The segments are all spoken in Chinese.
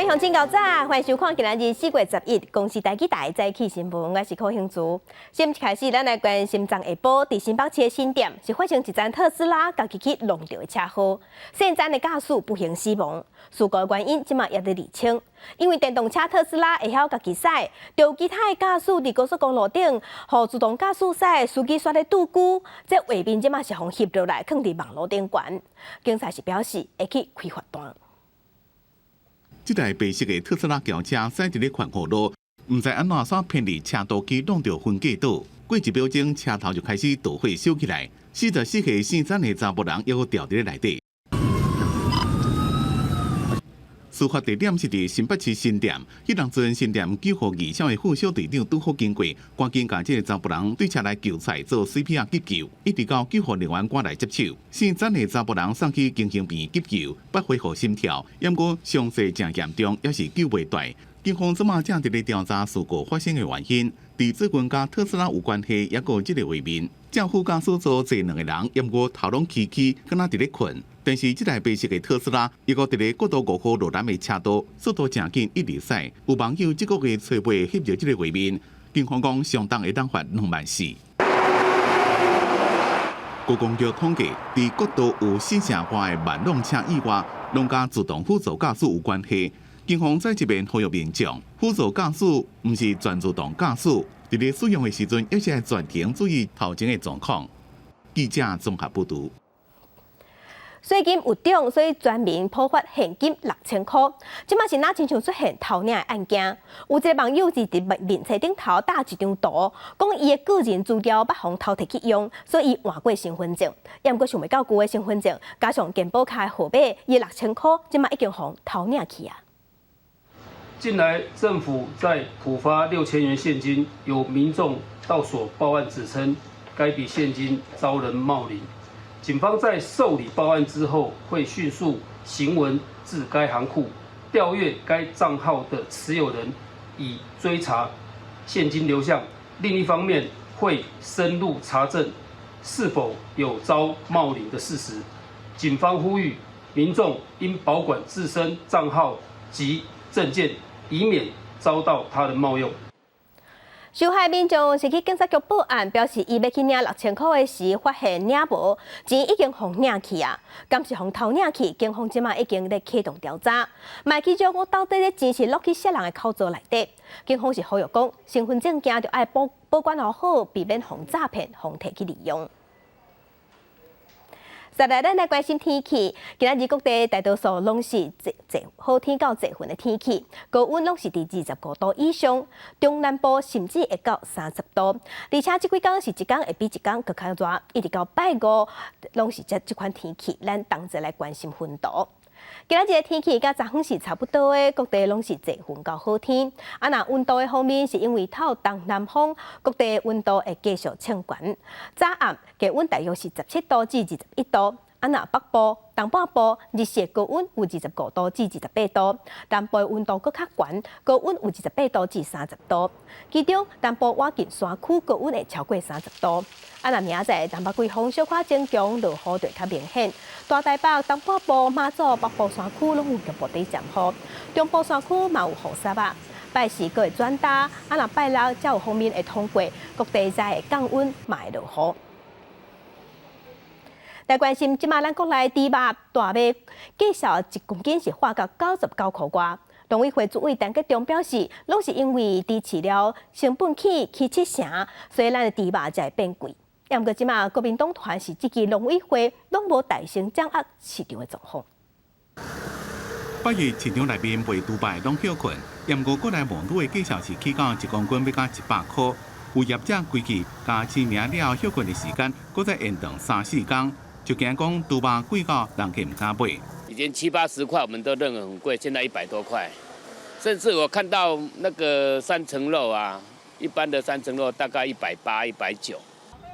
乡亲，早早，欢迎收看今日4月11日公视台记台早起新闻，我是柯兴珠。先开始，咱来关心昨下晡伫新北市的新店，是发生一辆特斯拉家己去弄掉的车祸，现站的驾驶不幸死亡。事故原因即马也在厘清，因为电动车特斯拉会晓家己驶，就其他的驾驶伫高速公路顶，互自动驾驶驶司机煞咧拄久，这画面即马是互翕落来，放伫网络顶悬。警察是表示会去开罚单。 这台白色的特斯拉轿车驶入咧宽阔路，唔知安怎煞偏离车道去弄到分界岛，过1秒钟车头就开始导火烧起来。44岁姓张的查甫人还阁掉伫咧内底。事发地点是伫新北市新店，迄人做新店9号2小的副小队长拄好经过，赶紧将这个查甫人对车内救菜做 CPR 急救，一直到9号人员赶来接手。姓张的查甫人送去精神病急救，不恢复心跳，不过伤势真严重，也是救袂大。警方即马正伫咧调查事故发生的原因，伫最近甲特斯拉有关系，也有即个画面。正副驾驶座坐2个人，不过头拢起起，敢若伫咧困。 但是，这台白色的特斯拉，一个伫咧国道5号路南的车道，速度正紧，一直驶。有网友这个月初尾翕到这个画面，警方讲相当会当罚2万4。高公局统计，伫国道有4成外的慢弄车以外，拢甲自动辅助驾驶有关系。警方在这边呼吁民众，辅助驾驶毋是全自动驾驶，伫咧使用的时阵，要是全程注意头前的状况。记者综合报道。 税金有涨，所以全民普发现金6000块。即马是哪亲像出现偷领的案件？有一个网友是伫面册顶头打一张图，讲伊的个人资料捌互偷摕去用，所以伊换过身份证。也毋过想袂到旧的身份证加上健保卡的号码，伊6000块即马已经互偷领去啊！近来政府在普发6000元现金，有民众到所报案指称该笔现金遭人冒领。 警方在受理报案之后，会迅速行文至该行库，调阅该账号的持有人，以追查现金流向。另一方面，会深入查证是否有遭冒领的事实。警方呼吁民众应保管自身账号及证件，以免遭到他人冒用。 受害民众是去警察局报案，表示伊要去领6000块的时，发现领无，钱已经互领去啊，敢是互偷领去？警方即马已经咧启动调查，卖去将我到底咧钱是落去啥人的口座内底？警方是呼吁讲，身份证件着爱保管好，避免互诈骗、互摕去利用。 再来，咱来关心天气。今日各地大多数拢是好天到侪云的天气，高温拢是伫25度以上，中南部甚至会到30度。而且这几天是一天会比一天更较热，一直到拜五拢是这款天气。咱同齐来关心温度。今日的天气甲昨昏是差不多的，各地拢是侪云到好天。啊，那温度的方面，是因为透东南风，各地温度会继续升悬。早暗低温大约是17度至21度。啊，那北部、东半部日时高温有25度至28度，南部温度更较悬，高温有28度至30度。其中南部晚近山区高温会超过30度。啊，那明仔载南北季风小可增强，落雨就较明显。大台北、东半部、马祖、北部山区拢有局部地降雨，中部山区嘛有雨沙啊。拜四个会转大，啊那拜六才有方面会通过，各地才会降温，嘛会落雨。 来关心，即马咱国内猪肉大麦计销1公斤是花到99块外。农委会主委陈吉仲表示，拢是因为猪饲料成本起7成，所以咱的猪肉才会变贵。也毋过即马国民党团是支持农委会拢无大声掌握市场的状况。8月市场内面卖猪肉拢休困，也毋过国内毛猪的计销是起到1公斤要加100块，有业者规矩加市名了休困的时间，搁再延长3、4天。 就惊讲猪肉贵到人家唔敢买。以前70、80块我们都认为很贵，现在100多块。甚至我看到那个3层肉啊，一般的3层肉大概180、190。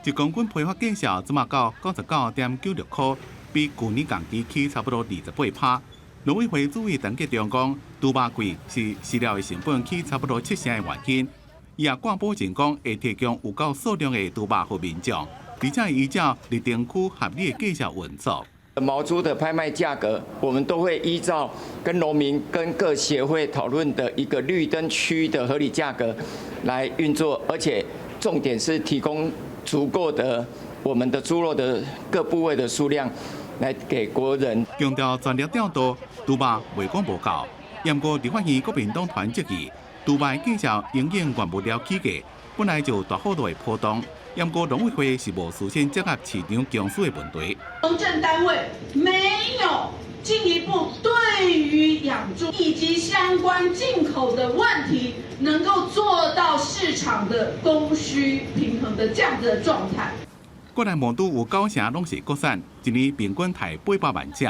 1公斤批发计销即马到99.96块，比去年同期起差不多28%。农委会主委陈吉仲讲，猪肉贵是饲料的成本起差不多7成的原因。伊也挂保证讲会提供有够数量的猪肉给民众。而且依照立定区合理的计销运作。毛猪的拍卖价格，我们都会依照跟农民、跟各协会讨论的一个绿灯区的合理价格来运作，而且重点是提供足够的我们的猪肉的各部位的数量，来给国人。强调全力调度，猪肉未讲无够。不过，立法院国民党团质疑，猪肉计价永远管不了起价，本来就大幅度的波动。不过，农委会是无事先接洽市场公司的问题。农政单位没有进一步对于养猪以及相关进口的问题，能够做到市场的供需平衡的这样子的状态。国内毛猪有9成拢是国产，一年平均台800万只。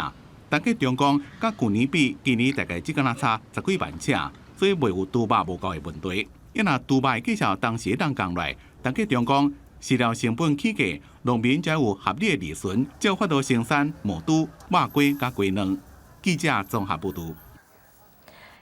但计中讲，甲去年比，今年大概只敢差10几万只，所以未有猪肉无够的问题。因若猪肉计价当时当降落，但计中讲，饲料成本起价，农民才有合理的利润，才有法度生产毛猪、肉鸡甲鸡卵。记者综合报道。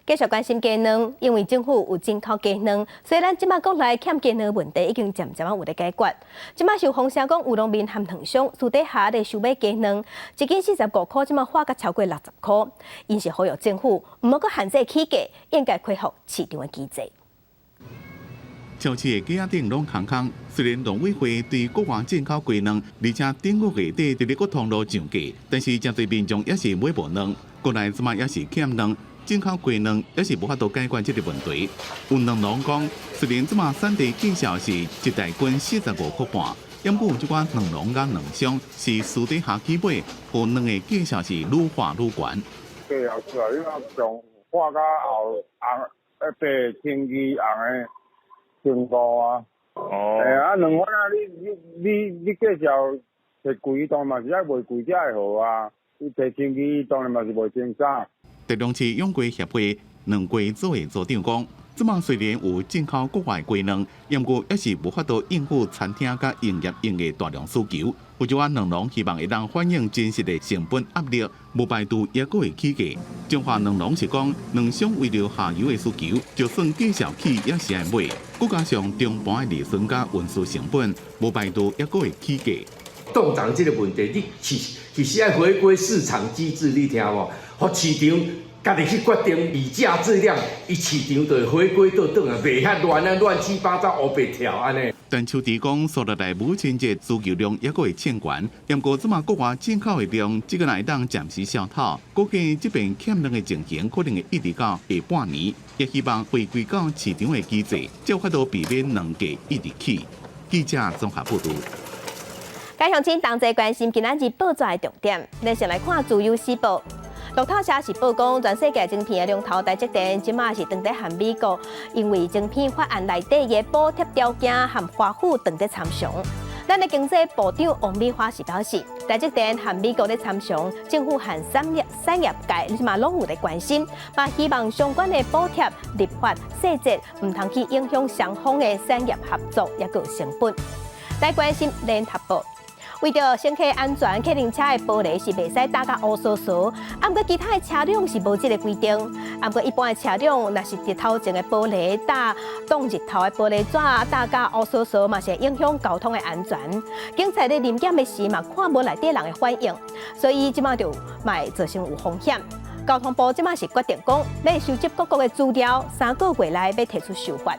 继续关心鸡卵，因为政府有进口鸡卵，虽然即马国内欠鸡卵问题已经渐渐有咧解决。即马有风声讲，有农民和糖商私底下咧收买鸡卵，一斤45块，即马花甲超过60块。因是呼吁政府毋好阁限制起价，应该恢复市场的机制。超市的鸡仔顶拢空空，虽然农委会对国外进口鸡卵，而且顶个月底伫咧各通路上架，但是真侪民众也是买无卵，国内即马也是欠卵。进口鸡卵也是无法度解决这个问题。有两农讲，虽然即马产地计销是一袋斤45块半，不过有即款两农甲两商是私底下起买，互卵的计销是愈花愈悬。计销出来，你若从花甲后红白青黄红的15啊。哦。啊，两款啊，你计销摕贵当嘛是爱卖贵才会好啊，你摕青黄当然嘛是卖清爽。台中市养鸡协会两鸡组的组长讲，即马虽然有进口国外鸡卵，不过也是无法度应付餐厅甲营业用的大量需求。有一款两农希望会当反映真实的成本压力，无排除也阁会起价。中华两农是讲，两商为了下游的需求，就算计销起也是爱买，再加上中盘的利润甲运输成本，无排除也阁会起价。冻涨这个问题，你其实要回归市场机制，你听无？互市场家己去决定议价质量，伊市场就会回归到倒啊，袂遐乱七八糟黑白条安尼。但秋地讲，所落来母亲节需求量也阁会欠悬，不过即马国外进口的量，这个来当暂时消套，估计这边欠量的情形可能会一直到下半年，也希望回归到市场的机制，才有法度避免两价一直起。记者综合报道。该乡亲同齐关心今仔日报纸的重点，咱先来看自由时报。路透社是报讲，全世界晶片的龙头台积电，即马是当在和美国，因为晶片法案内底的补贴条件和华府当在参详。咱的经济部长王美花是表示，台积电和美国的参详，政府和产业界即马拢有在关心，嘛希望相关的补贴立法细节唔通去影响双方的产业合作，也个成本。来关心联合报。为着乘客安全，客运车的玻璃是袂使打甲乌索索，啊，不过其他的车辆是无这个规定。啊，不过一般的车辆，若是日头前的玻璃挡日头的玻璃纸打甲乌索索，嘛是会影响交通的安全。警察咧临检的时嘛，看无内底人的反应，所以即马就卖造成有风险。交通部即马是决定讲，要收集各国的资料，3个月内要提出修法。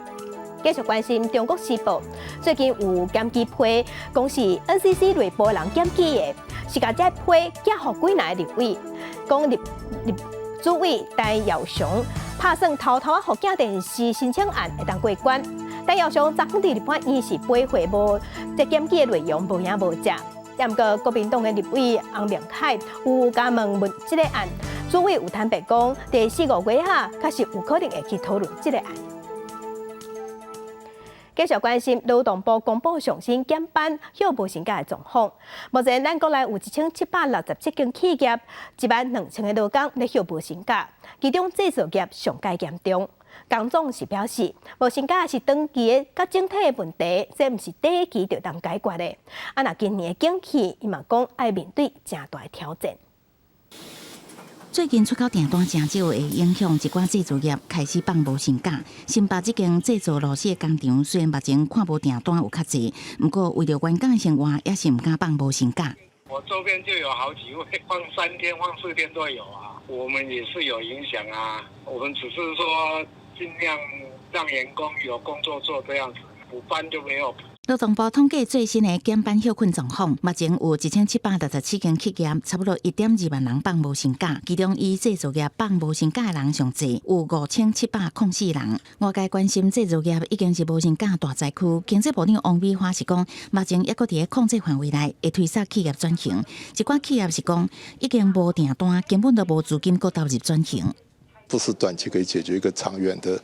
继续关心中国时报，最近有检举批，讲是 NCC 内部人检举的，是甲这批寄予几内立委，讲立主委陈耀雄拍算偷偷互寄电视申请案会当过关，陈耀雄昨昏伫立法院是背回无这检举的内容无影无迹。也毋过国民党的立委洪明凯有加问这个案，主委有坦白讲，第4、5月下确实有可能会去讨论这个案。继续关心劳动部公布上薪减班休无薪假的状况。目前咱国内有1767间企业，12000个劳工咧休无薪假，其中制造业上介严重。工总是表示，无薪假是长期的、甲整体的问题，这毋是第一期就当解决的。啊，若今年的景气，伊嘛讲爱面对正大的挑战。最近出口订单真少，会影响一寡制造业开始放无薪假。新北这间制造螺丝的工厂，虽然目前看无订单有较济，不过为了员工的生活，也是唔敢放无薪假。我周边就有好几位放3天、放4天都有啊。我们也是有影响啊，我们只是说尽量让员工有工作做这样子，补班就没有。劳动部统计最新的减班休困状况，目前有1767间企业，差不多1.2万人放无薪假，其中以制造业放无薪假的人上济，有5704人。外界关心制造业已经是无薪假大灾区，经济部长王美花是讲，目前抑搁伫控制范围内，会推测企业转型。一寡企业是讲，已经无订单，根本都无资金搁投入转型。不是短期可以解决一个长远的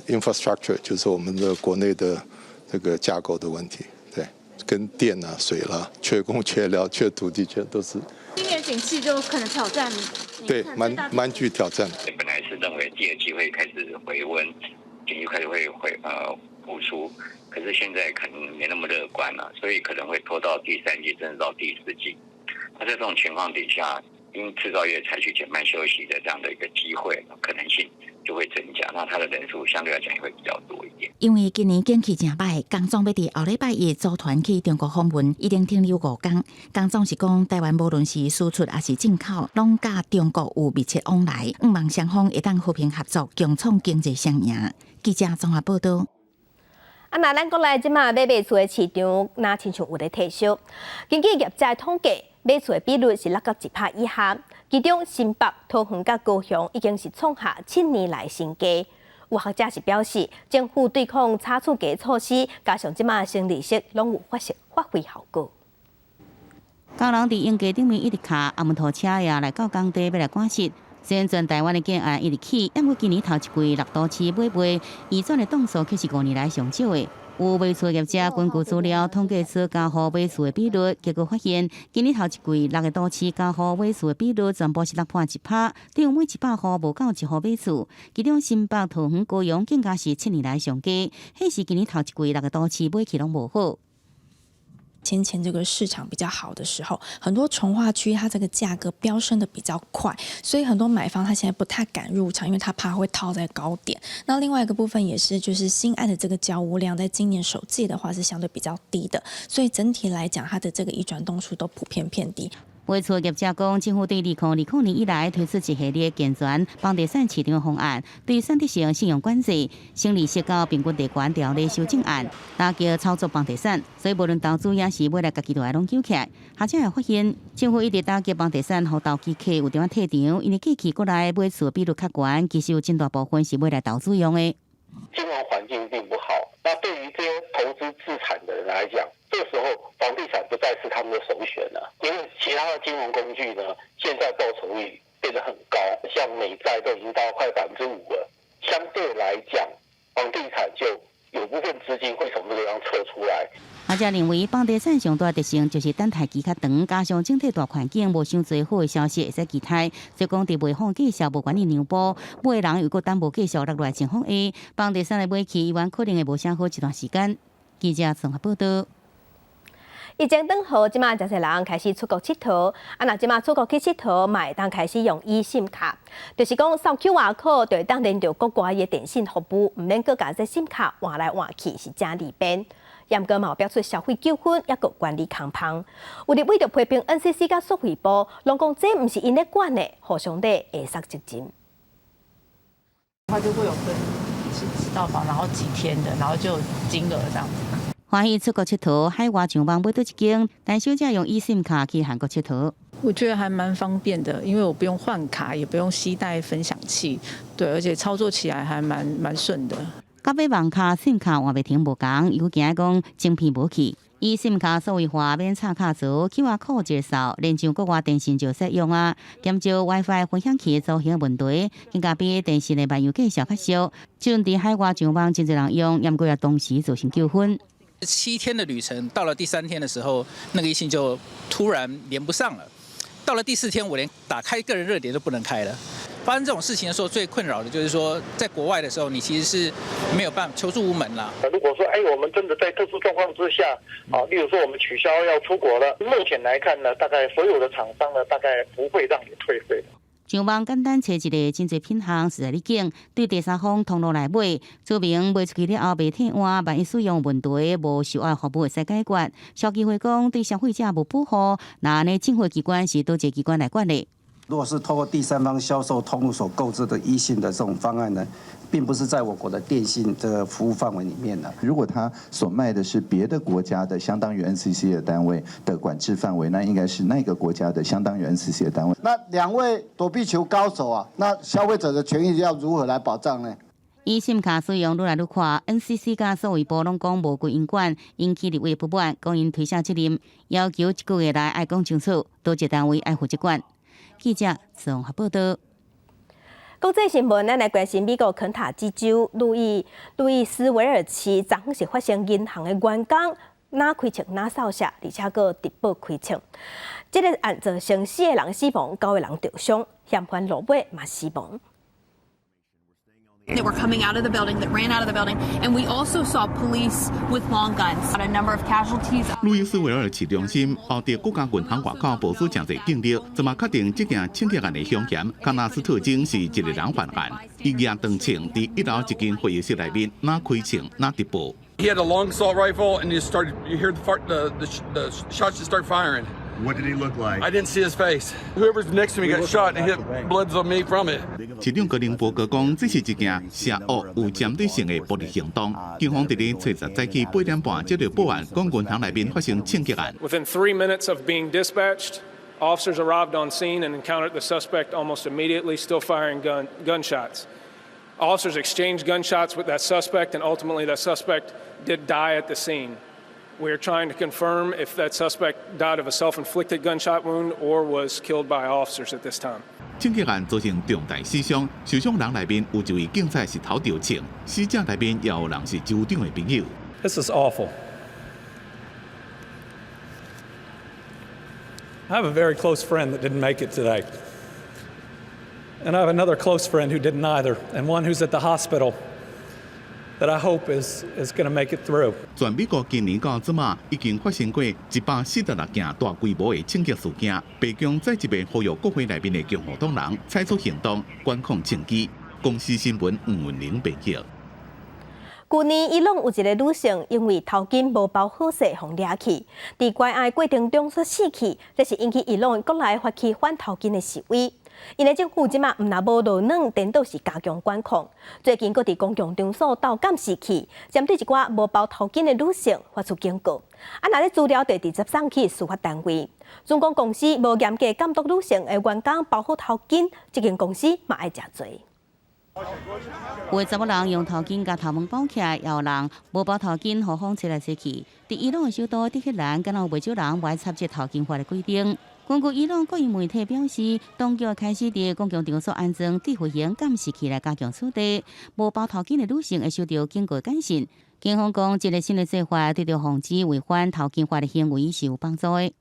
infrastructure， 就是我们的国内的这个架构的问题，对，跟电啊、水啦、缺工、缺料、缺土地、缺都是。今年景气就可能挑战，对，蛮具挑战。本来是认为第2季会开始回温，经济开始会复苏，可是现在可能没那么乐观了，所以可能会拖到第3季，甚至到第4季。那在这种情况底下，因制造业采取减班休息的这样的一个机会可能性就会增加，那它的人数相对来讲也会比较多一点。因为今年景气真歹，工总要伫后礼拜一组团去中国访问，一定停留5天。工总是讲，台湾无论是输出还是进口，拢甲中国有密切往来，希望双方会当和平合作，共创经济双赢。记者综合报道。那咱国内即马买厝的市场，那亲像有咧退烧。根据业界统计，买厝的比率是落到1%以下，其中新北、桃园甲高雄已经是创下7年来新高。有学者是表示，政府对抗差厝价措施，加上即马新利息，拢有发挥效果。工人伫应价顶面一直卡，阿门拖车呀来到工地要来赶实。虽然全台湾的建案一直起，因为今年头一季6都市买卖移转的栋数却是5年来上少的。有买厝业者根据资料统计出交户买厝的比率，结果发现今年头一季6个都市交户买厝的比率全部是6.1%，等于每100户无够1户买厝。其中新北、桃园、高雄更加是7年来上低，迄是今年头一季6个都市买起拢无好。先前这个市场比较好的时候，很多重划区它这个价格飙升的比较快，所以很多买方他现在不太敢入场，因为他怕会套在高点。那另外一个部分也是，就是新案的这个交屋量在今年首季的话是相对比较低的，所以整体来讲，它的这个移转栋数都普遍偏低。买厝业者讲，政府对2020年以来推出一系列健全房地产市场方案，对选择性信用管制、新利息到平均地权条例修正案，打击操作房地产。所以无论投资也是未来家己都要拢揪起来。学者也发现，政府一直打击房地产，互投机客有点仔退场，因为过去国内买厝比率较悬，其实有真大部分是未来投资用的。金融环境并不好，那对于这些投资自产的人来讲，这时候房地产不再是他们的首选了，因为其他的金融工具呢，现在报酬率变得很高，像美债都已经到快5%了。相对来讲，房地产就有部分资金会从这个地方撤出来。学者认为，房地产上大特性就是等待期较长，加上整体大环境无伤侪好的消息会使期待。所以讲，伫卖方计销无管理让步，买人如果等无继续落来情况下，房地产的买气依然可能会无啥好一段时间。记者综合报道。疫情转好，即马真侪人开始出国佚佗。那即马出国去佚佗，嘛会当开始用eSIM卡，就是讲扫 QR code 就会当连到国外的电信服务，唔免搁甲这 SIM 卡换来换去，是真利便。严格嘛有标出消费纠纷，也个管理空旁。有立委就批评 NCC 甲税费部，拢讲这唔是因咧管的，互相咧会杀责任。他就会有分吃到饱，然后几天的，然后就有金额这样子。欢喜出国佚佗，海外上网买到一间，但小姐用eSIM卡去韩国佚佗。我觉得还蛮方便的，因为我不用换卡，也不用携带分享器，对，而且操作起来还蛮顺的。甲买网卡、SIM 卡换袂停无共，有惊讲晶片无去。eSIM 卡数位化免插卡槽 ，QR code 接受，连上国外电信就适用啊。减少 WiFi 分享器造成的问题，更加比电信的漫游计效较少。即阵伫海外上网，真侪人用，严过也同时造成纠纷。7天的旅程，到了第3天的时候，那个eSIM就突然连不上了。到了第4天，我连打开个人热点都不能开了。发生这种事情的时候，最困扰的就是说，在国外的时候，你其实是没有办法求助无门啦。如果说我们真的在特殊状况之下，例如说我们取消要出国了，目前来看呢，大概所有的厂商呢，大概不会让你退费的。上网简单找一个真侪品项实在你拣，对第三方通路来买，证明卖出去了后袂替换，万一使用问题无受爱服务会使解决。消基会讲对消费者无保护，那安尼政府机关是倒一个机关来管理？如果是透过第三方销售通路所购置的异性的这种方案呢，并不是在我国的电信这个服务范围里面的。如果他所卖的是别的国家的相当于 NCC 的单位的管制范围，那应该是那个国家的相当于 NCC 的单位。那两位躲避球高手啊，那消费者的权益要如何来保障呢？以SIM卡使用愈来愈快 ，NCC 甲数位部拢讲无规因管，引起立委不满，讲因推卸责任，要求1个月内爱讲清楚，多一单位爱负责管。记者综合报道。国际新闻，咱来关心美国肯塔基州路易斯维尔市昨昏是发生银行的员工哪开枪哪扫射，而且佫直播开枪。这个案造成4个人死亡，9个人重伤，嫌犯罗尾嘛死亡。That were coming out of the building, that ran out of the building, and we also saw police with long guns. A number of casualties. 路易斯维尔市中心后伫国家银行外口部署真侪警力，怎么确定这件枪击案的凶嫌卡纳斯特金是一个人犯案？伊举长枪伫1楼一间会议室内面，哪开枪哪直播。He had a long assault rifle, and you hear the shots just start firing. What did he look like? I didn't see his face. Whoever's next to me got shot and hit blood's on me from it. 市长格林伯格讲，这是一件邪恶有针对性的暴力行动。警方伫咧初10早起8点半接到报案，讲银行内面发生枪击案。Within 3 minutes of being dispatched, officers arrived on scene and encountered the suspect almost immediately, still firing gunshots. Officers exchanged gunshots with that suspect, and ultimately that suspect did die at the scene. We are trying to confirm if that suspect died of a self-inflicted gunshot wound or was killed by officers at this time. 枪击案造成重大死伤，受伤人内面有一位警察是头着枪，死者内面也有人是州长的朋友。This is awful. I have a very close friend that didn't make it today. And I have another close friend who didn't either, and one who's at the hospital that I hope is going to make it through. 全美国今年到即马已经发生过146件大规模的枪击事件，白宫再一遍呼吁国会内面的共和党人采取行动，管控枪击。公司新闻黄文玲报道。去年，伊朗有一个女性因为头巾无包好势，互掠去，伫关押过程中所死去，这是引起伊朗国内发起反头巾的示威。因为政府即马毋但无落软，颠倒是加强管控。最近，佫伫公共场所斗监视器，针对一寡无包头巾的女性发出警告。那咧资料就直接送去司法单位。中国公司无严格监督女性的员工包好头巾，这间公司嘛爱食罪。有查某人用头巾甲头毛包起来，也有人无包头巾，互风吹来吹去。伫伊朗的首都德黑兰，敢有袂少人无爱插这头巾法的规定。根据伊朗国营媒体表示，当局开始伫公共场所安装智慧型监视器来加强处理。无包头巾的女性会受到警告监视。警方讲，这个新的做法对着防止违反头巾法的行为是有帮助的。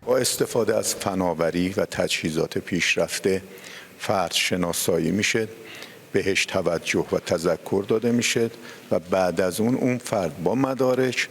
با استفاده از فناوری و تجهیزات پیشرفته فرد شناسایی میشه بهش توجه و تذکر داده میشه و بعد از اون فرد با مدارک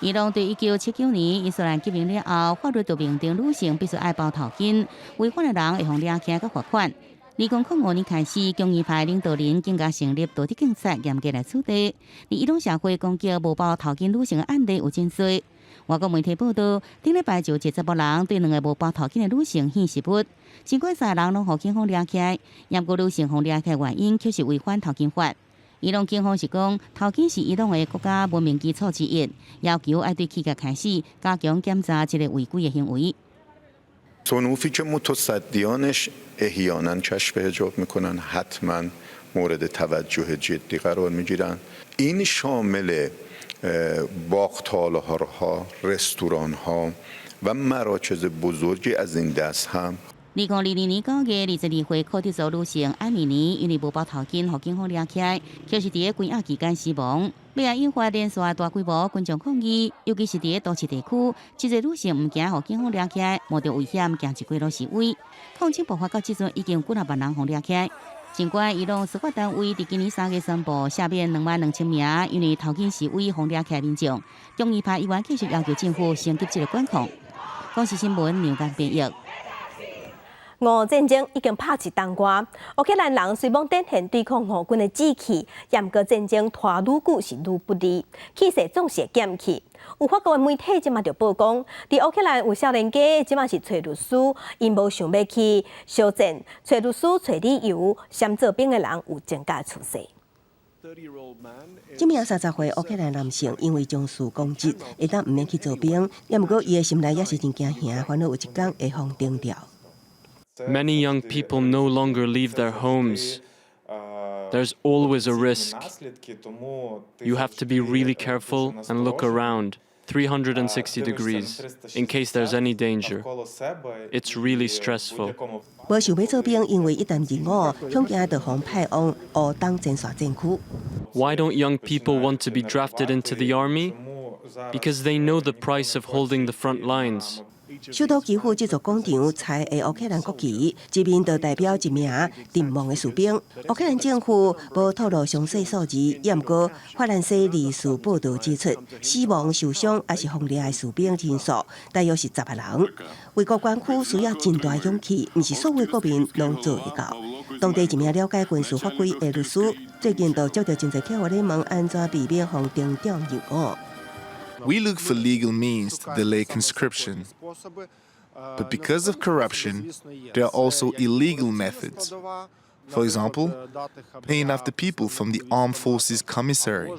伊朗对1979年伊斯兰革命了后，法律就明定女性必须爱包头巾，违反的人会互掠起甲罚款。2005年开始，公益派领导人更加成立道德警察，严格来处理。伫伊朗社会攻击无包头巾女性的案例有真多。外国媒体报道，顶礼拜就一查某人对2个无包头巾的女性献实物，尽管3个人拢互警方掠起来，不过女性互掠起来原因却是违反头巾法。伊朗警方是讲，头巾是伊朗的国家文明基础之一，要求爱对企业开始加强检查这个违规的行为。صنوفی که متصدیانش احیانا کشف حجاب میکنن حتما مورد توجه جدی قرار میگیرن. این شامل باغ‌تالارها، رستوران‌ها و مراکز بزرگی از این دست هم 2022年9月22岁科特族女性艾米尼因为无包头巾，互警方掠起来，却是伫咧关押期间死亡。尾也引发连续大规模群众抗议，尤其是伫咧都市地区，这些女性唔惊互警方掠起来，冒着危险行一几路示威。抗争爆发到即阵，已经有几万人互掠起来。尽管伊朗司法单位伫今年3月宣布赦免22000名因为头巾示威互掠起来民众，公益派议员继续要求政府升级这个管控。公视新闻牛间编译。俄战争已经拍一冬瓜，乌克兰人虽望展现对抗俄军的志气，但不过战争拖愈久是愈不利，气势总是会减去。有法国的媒体即马就报讲，伫乌克兰有少年家即马是找律师，因无想要去相战，找律师找理由，想做兵的人有增加出事。这名30岁乌克兰男性因为将士攻击，会当唔免去做兵，也毋过伊的心内也是真惊吓，烦恼有一天会放定掉。Many young people no longer leave their homes. There's always a risk. You have to be really careful and look around 360 degrees in case there's any danger. It's really stressful. 无想要做兵，因为一旦入伍，恐惊就互派往乌东前线战区。Why don't young people want to be drafted into the army? Because they know the price of holding the front lines. 首都基辅这座广场踩的乌克兰国旗，一面就代表一名阵亡的士兵。乌克兰政府无透露详细数字，也毋过法兰西历史报道指出，死亡、受伤也是轰烈的士兵人数大约是10万人。卫国管区需要真大勇气，毋是所有国民拢做会到。当地一名了解军事法规的律师，最近就接到真侪客户咧问安怎避免互定点入伍。We look for legal means to delay conscription. But because of corruption, there are also illegal methods. For example, paying off the people from the Armed Forces Commissary,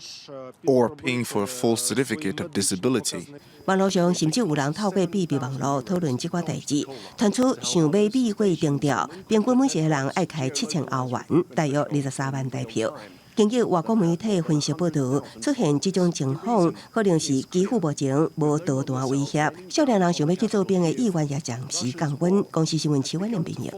or paying for a false certificate of disability. 网络上甚至有人透过秘密网络讨论这款代志，传出想要美国定调，平均每一个人爱开7000欧元，大约23万台票。根据外国媒体分析报道，出现这种情况，可能是基辅目前无导弹威胁，少年人想要去做兵的意愿也暂时降温。公司新闻7万人朋友。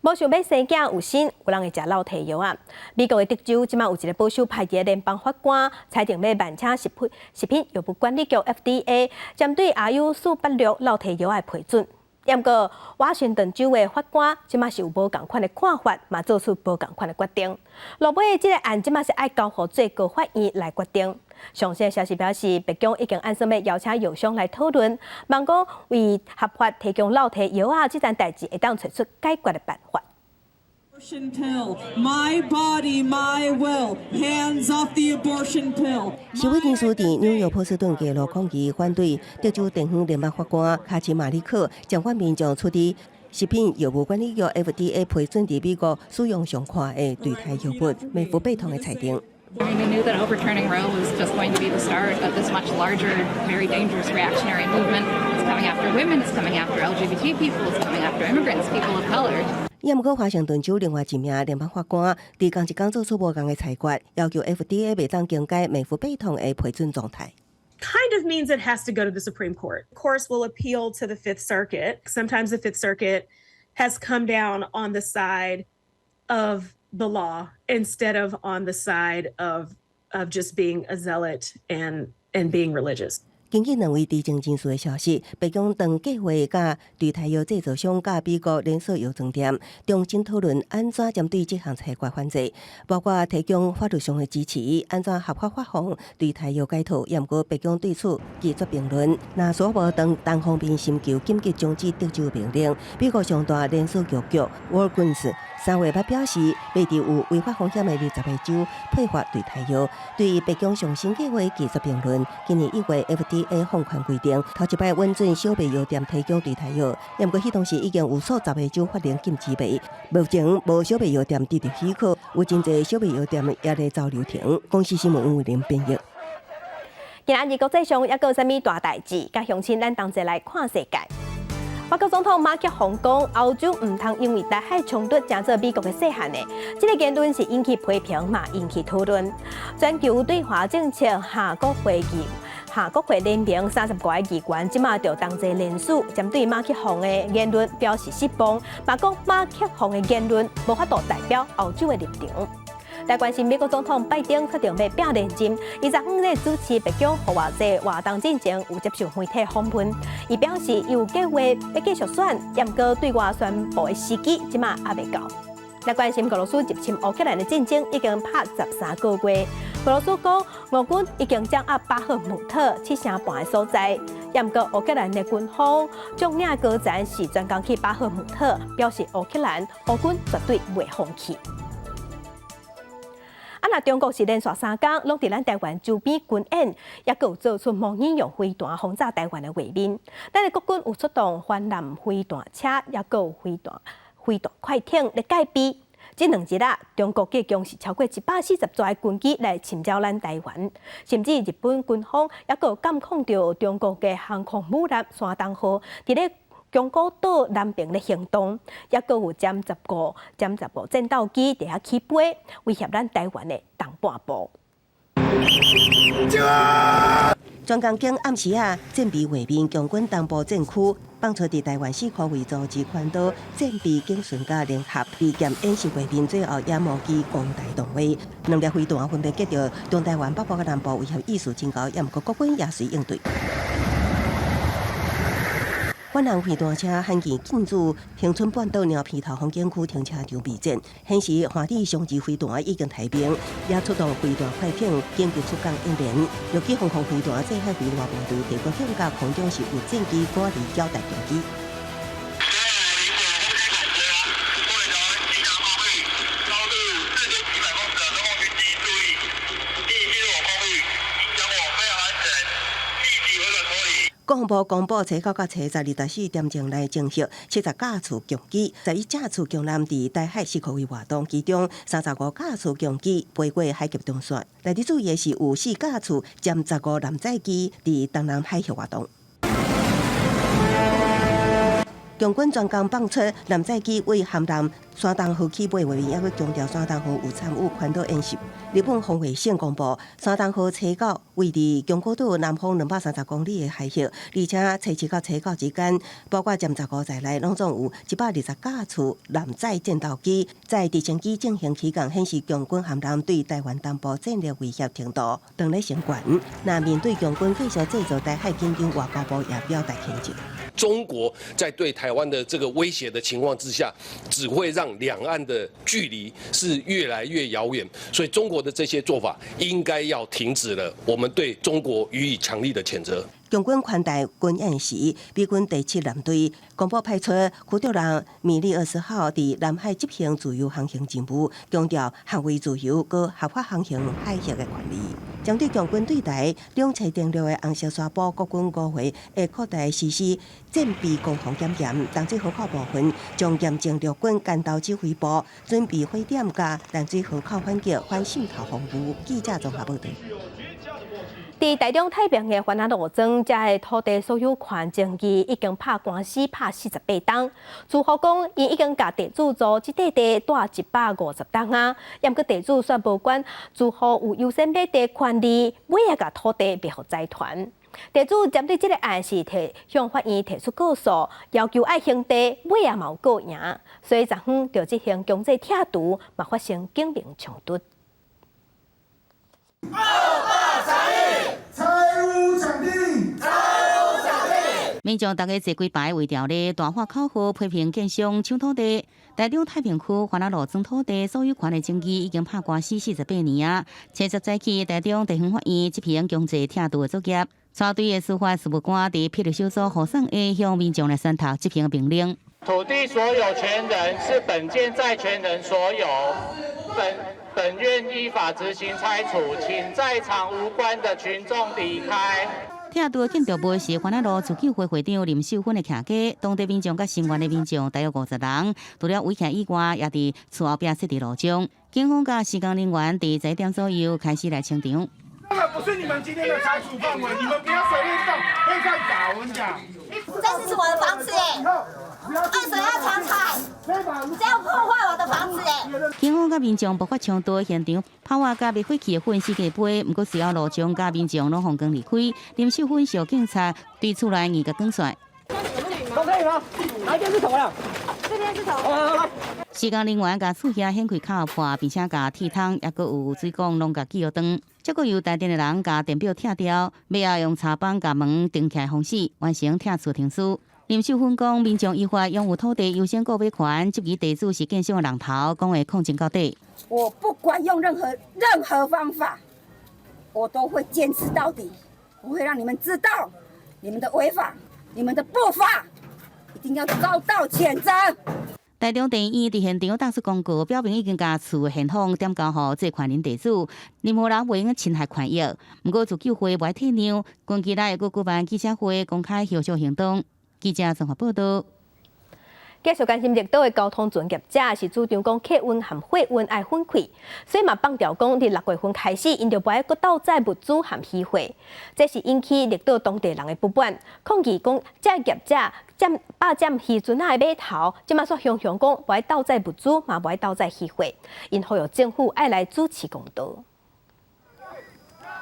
无想要生囝有心，有人会食老体药啊！美国的德州即马有一个保守派的联邦法官裁定要办请食品药物管理局 FDA 针对RU486老体药的批准。也毋过，华盛顿州的法官即马是有无共款的看法，嘛做出无共款的决定。落尾的这个案即马是爱交予最高法院来决定。详细消息表示，白宫已经按算要邀请药商来讨论，望讲为合法提供老体药啊，这件代志会当找出解决的办法。Abortion pill, my body, my will. Hands off the abortion pill. 示威人士伫纽约波士顿街路抗议，反对德州地方联邦法官卡奇马利克将反民众处理食品药物管理局 FDA 批准伫美国使用上宽的对台药物美福贝通的裁定。We knew that overturning Roe was just going to be the start of this much larger, very dangerous reactionary movement. It's coming after women, it's coming after LGBT people, it's coming after immigrants, people of color. 也毋过，华盛顿州另外一名联邦法官伫同一天做出无共的裁决，要求 FDA 袂当更改美福贝通的批准状态。Kind of means it has to go to the Supreme Court. Of course, we'll appeal to the Fifth Circuit. Sometimes the Fifth Circuit has come down on the side of the law instead of on the side of just being a zealot and being religious. 根据两位知情人士的消息，白宫当计划甲对台药制造商甲美国连锁药妆店重新讨论安怎针对这项裁决反制，包括提供法律上的支持，安怎合法发放对台药解套。也毋过，白宫对此拒绝评论。那所无当单方面寻求紧急终止德州命令，美国上大连锁药局 Walgreens 3月末表示，未伫有违法风险的20个州配发对台药。对于白宫上新计划拒绝评论，今年1月 FDA 放宽规定，头一摆允准小卖药店提供对台药，也毋过迄当时已经有数10个州发令禁止卖。目前无小卖药店得到许可，有真侪小卖药店也在走流程。公司新闻为您编译。今仔日国际上抑阁有啥物大代志？甲乡亲咱同齐来看世界。法国总统马克宏讲，欧洲唔通因为台海冲突成做美国的细汉的，这个言论是引起批评嘛，引起讨论。全球对华政策下国会联盟30多个议员，即马就同齐联署，针对马克宏的言论表示失望，嘛讲马克宏的言论无法度代表欧洲的立场。来关心美国总统拜登确定要拼连任，伊昨昏咧主持白宫赴华者活动之前有接受媒体访问，伊表示伊有计划要继续选，也毋过对外宣布的时机即马还未到。来关心俄罗斯入侵乌克兰的战争已经拍13个月，俄罗斯讲，俄军已经掌握巴赫穆特7成半的所在，也毋过乌克兰的军方将领高赞是专攻去巴赫穆特，表示乌克兰俄军绝对袂放弃。那中国是连续3天拢伫咱台湾周边军演，也有做出模拟用飞弹轰炸台湾的画面。咱的国军有出动泛蓝飞弹车，也有飞弹快艇来戒备。这2日啊，中国计共是超过140座军机来侵扰咱台湾，甚至日本军方也有监控到中国的航空母舰山东号伫咧宫古岛南边的行动，也阁有歼15战斗机伫遐起飞，威胁咱台湾的东半部。专攻经暗时啊，战备画面，强军东部战区放出伫台湾4颗为组织环岛战备警巡甲联合利剑演习画面，最后野幕机攻台动威，2粒飞弹分别击到中台湾北部甲南部，威胁意识真高，也毋过国军也随应对。泛蓝飞弹车罕见进驻恒春半岛鸟皮头风景区停车场备战，显示海底双级飞弹已经抬兵，也出动飞弹快艇紧急出港应援。尤其航空飞弹这海飞弹部队提供向甲空中是有战机赶离交代攻击。国防部公布，初9到初1024点钟来进行70架次强机，11架次强舰伫台海4个位活动，其中35架次强机飞过海峡中线。内底注意的是，有4架次歼15舰载机伫东南海峡活动。强军专攻放出舰载机为含南山东号起飞画面，也去强调山东号有参与环岛演习。日本防卫省公布，山东号初9位伫宫古岛南方230公里的海峡，而且初7到初9之间，包括歼15在内，拢总有120架次舰载战斗机在直升机进行起降，显示强军含南对台湾东部战略威胁程度当咧升悬。那面对强军继续制造台海紧张，外交部也表达谴责。中国在对台湾的这个威胁的情况之下，只会让两岸的距离是越来越遥远，所以中国的这些做法应该要停止了。我们对中国予以强力的谴责。强军宽台军演时，美军第7舰队公布派出驱逐舰米利20号伫南海执行自由航行任务，强调捍卫自由和合法航行海峡的权利。针对强军对台两栖登陆的红色宣布，国军5月会扩大实施战备攻防检验，淡水河口部分将严正陆军干道指挥部准备火点加淡水河口反击反渗透防务。记者综合报道。伫台中太平的环安路庄，遮的土地所有权争议已经拍官司拍48档。住户讲，伊已经甲地主租即块地带150档啊，也毋过地主宣布管住户有优先买地权利，尾也甲土地卖互财团。地主针对这个案是向法院提出告诉，要求爱还地，尾也冇告赢，所以昨昏就进行强制拆除，嘛发生警民冲突。民众大家坐几排围条咧，大花口号批评建商抢土地。台中太平区环安路庄土地所有权的争议已经拍官司48年啊。7月早起，台中地方法院执行强制拆除的作业，带队的司法事务官伫霹雳小组护送下向民众来宣读执行命令。土地所有权人是本件债权人所有，本院依法执行拆除，请在场无关的群众离开。拆除建筑物是环安路自救会会长林秀芬的徛家，当地民众甲新园的民众大约50人，除了围起以外，也伫厝后壁设置路障。警方甲施工人员伫1点左右开始来清场。这个不是你们今天的拆除范围，你们不要随便动，会犯法。我跟你讲，这是我的房子哎，为什么要强拆？这样破坏我的房子哎！警方甲民众爆发冲突，现场炮火甲灭火器的粉丝架飞，不过随后路障甲民众拢放光离开。林秀芬小警察对厝内硬甲光线。都可以吗？哪一边是头了？这边是头。施工人员甲厝遐掀开口破，并且甲铁桶也阁有水管拢甲记号断。结果由台电的人甲电表拆掉，尾后用插板甲门钉起来封死，完成拆除停书。林秀芬讲，民众依法拥有土地优先购买权，这支地主是建商的人头，讲会控制到底。我不管用任何方法，我都会坚持到底，我会让你们知道你们的违法、你们的不法，一定要遭到谴责。台中地院伫现场打出公告，表明已经将厝的现况点交予这权人地主，任何人袂用侵害权益。不过自救会袂退让，近期内又举办记者会公开协助行动。记者综合报道。继续关心绿岛的交通专业者是主张讲客运和货运爱分开，所以嘛放调讲，伫6月份开始，因就不爱搁倒载物资和鱼货，这是引起绿岛当地人的不满，抗议讲这业者霸占渔船仔的码头，即马说雄讲不爱倒载物资，嘛不爱倒载鱼货，因呼吁政府爱来主持公道。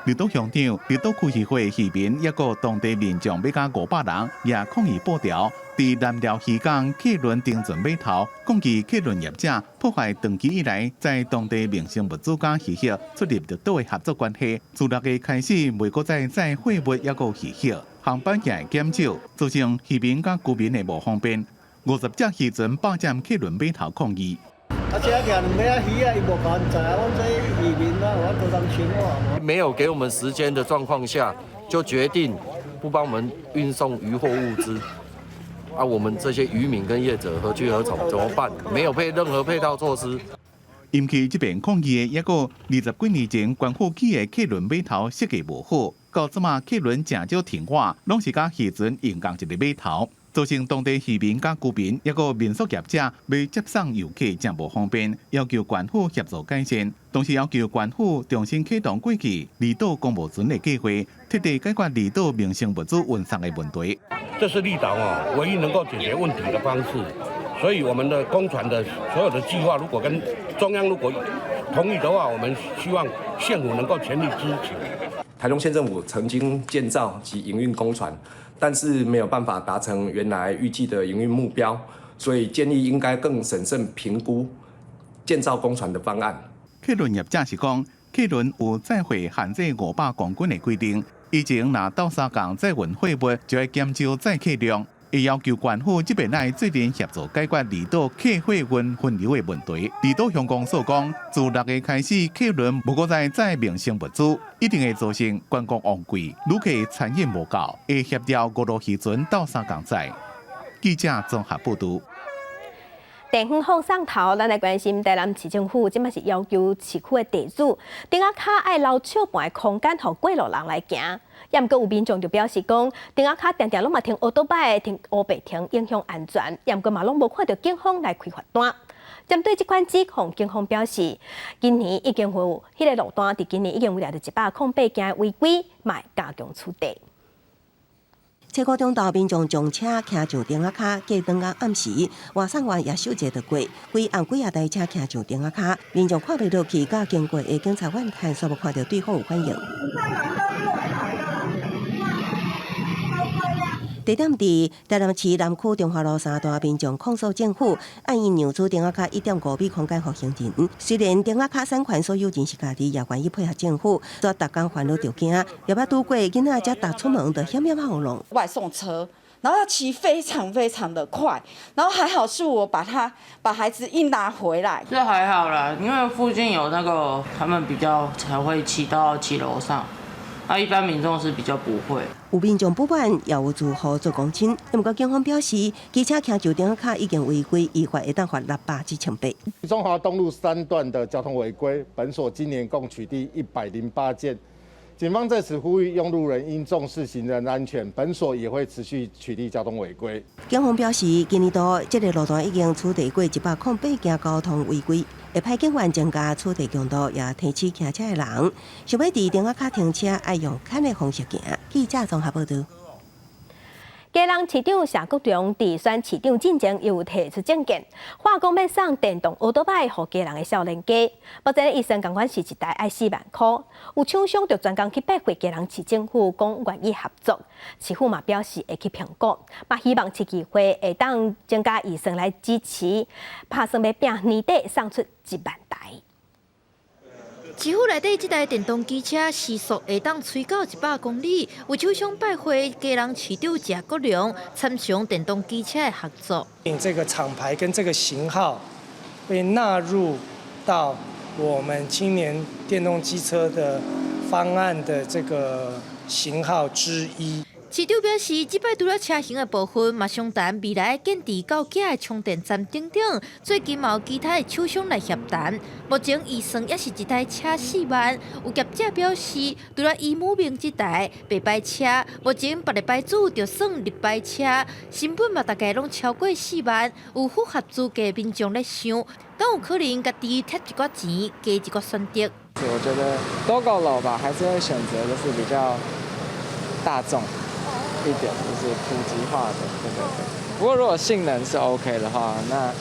绿岛乡长、绿岛区议会渔民，也个当地民众要甲500人也抗议报条，伫南寮渔港客轮停船码头，抗议客轮业者破坏长期以来在当地民生物资甲渔业出入绿岛的合作关系。自6月开始，袂搁再载货物也个渔业，航班也减少，造成渔民甲居民的无方便。50只渔船霸占客轮码头抗议。没有给我们时间的状况下，就决定不帮我们运送渔货物资。我们这些渔民跟业者何去何从？怎么办？没有任何配套措施。引起这边抗议的一个20几年前关户起的客轮码头设计无好，到即马客轮正少停泊，拢是甲渔船用共一个码头。造成当地渔民甲居民，也个民宿业者要接送游客真无方便，要求县府协助改善，同时要求县府重新启动过去离岛公务船的计划，彻底解决离岛民生物资运送的问题。这是绿岛唯一能够解决问题的方式，所以我们的公船的所有的计划，如果跟中央如果同意的话，我们希望县府能够全力支持。台中县政府曾经建造及营运公船，但是没有办法达成原来预计的营运目标，所以建议应该更审慎评估建造公船的方案。客轮业者是讲，客轮有载货限制500公斤的规定，以前若到3港载运货物，就要减少载客量。也要求县府这边来责任协助解决离岛客货运分流的问题。离岛乡公所讲，自6月开始，客轮无搁再载民生物资，一定会造成观光旺季，旅客产业无够，会协调5路渔船到3港载。记者综合报道。地方放送头，咱来关心台南市政府，即摆是要求市区的地主，顶仔卡爱留少半的空间，互过路人来行。也毋过有民众就表示讲，顶仔卡常常拢嘛停乌托摆、停乌白停，影响安全。也毋过嘛拢无看到警方来开罚单。针对这款指控，警方表示，今年已经有迄个路段，伫今年已经有了108件违规，嘛加强处理。车库中道民众将车骑上顶仔卡，过当甲暗时，外送员也守节得过，规暗几台车骑上顶仔卡，民众看袂落去，甲经过的警察员看煞无看到对方有反应。地点伫台南市南区中华路3段，民众控诉政府按因让出顶仔卡1.5米空间予行人。虽然顶仔卡产权所有人是家己，也愿意配合政府，却逐工烦恼着惊，也捌拄过囡仔才踏出门就险险后弄。外送车，然后他骑非常非常的快，然后还好是我把孩子一拿回来。这还好啦，因为附近有那个他们比较才会骑到骑楼上。一般民众是比较不会。有民众不满，也有住户做公亲。不过警方表示，机车骑上顶仔卡已经违规，依法会当罚600至1000倍。中华东路3段的交通违规，本所今年共取缔108件。警方在此呼吁用路人应重视行人安全，本所也会持续取缔交通违规。警方表示，今年度这个路段已经处理过108件交通违规，会派警员增加处理强度，也提醒骑车的人，想要伫顶仔卡停车，爱用看的方式行。记者综合报道。基隆市长谢国良伫选市长进前又提出政见，话讲要送电动乌托邦予基隆的少年家。目前医生共款是一台要4万块，有厂商就专工去拜会基隆市政府，讲愿意合作。市府嘛表示会去评估，嘛希望市议会会当增加预算来支持，打算要拼年底送出1万台。市府内底这台电动机车时速会当吹到100公里，有厂商拜会基隆市长谢国良，参详电动机车的合作。这个厂牌跟这个型号被纳入到我们青年电动机车的方案的这个型号之一。市长表示，这摆除了车型的部分，嘛商谈未来建置到假的充电站等等。最近嘛有其他的厂商来协谈，目前预算也是一台车4万。有业者表示，除了伊母明这台白牌车，目前别个牌子就算绿牌车，成本嘛大概拢超过4万。有符合资格民众咧想，敢有可能家己贴一寡钱，加一个选择。我觉得都够老吧，还是会选择就是比较大众一点，就是普及化的，对。不过如果性能是 OK 的话，那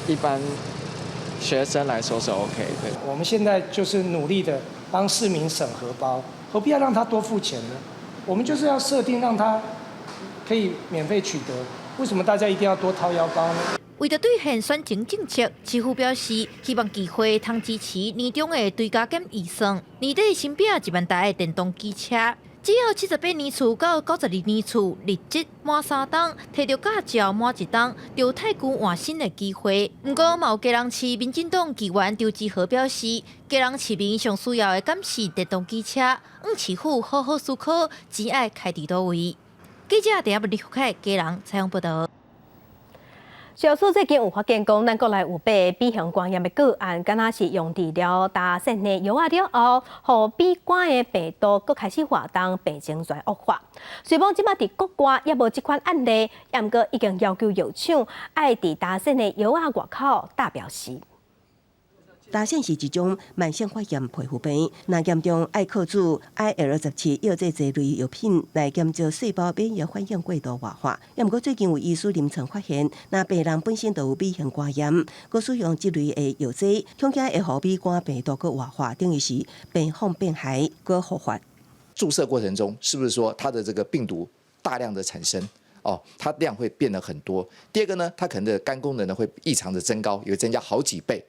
一般学生来说是 OK 的。我们现在就是努力的帮市民省荷包，何必要让他多付钱呢？我们就是要设定让他可以免费取得，为什么大家一定要多掏腰包呢？为着兑现选情政策，市府表示希望机会通支持年中的追加减预算，年底新编1万台的电动机车。只要78年次到92年次，日职满3档，摕到驾照满1档，就有太旧换新的机会。不过，嘛有基隆市民进党议员刘志豪表示，基隆市民上需要的敢是电动机车，市府好好思考，钱爱开伫倒位。记者陈亚文、李福凯，基隆采访报道。小苏最近有发现讲，咱国内有被B型肝炎的个案，敢若是用治疗打肾的药啊了后，互 B 肝的病毒佫开始活动，病情再恶化。虽讲即摆伫国外也无即款案例，也毋过已经要求药厂爱伫打肾的药啊外口打标示。打肾是一种慢性发炎皮肤病，若严重爱靠住 IL-17药这类药品来减少细胞免疫反应过度恶化。也毋过最近有医师临床发现，若病人本身就有 B 型肝炎，佮使用这类的药剂，恐惊会互 B 肝病毒佮恶化，等于是病放变害佮复发。注射过程中，是不是说它的这个病毒大量的产生？它量会变得很多。第二个呢，它可能的肝功能呢会异常的增高，也会增加好几倍。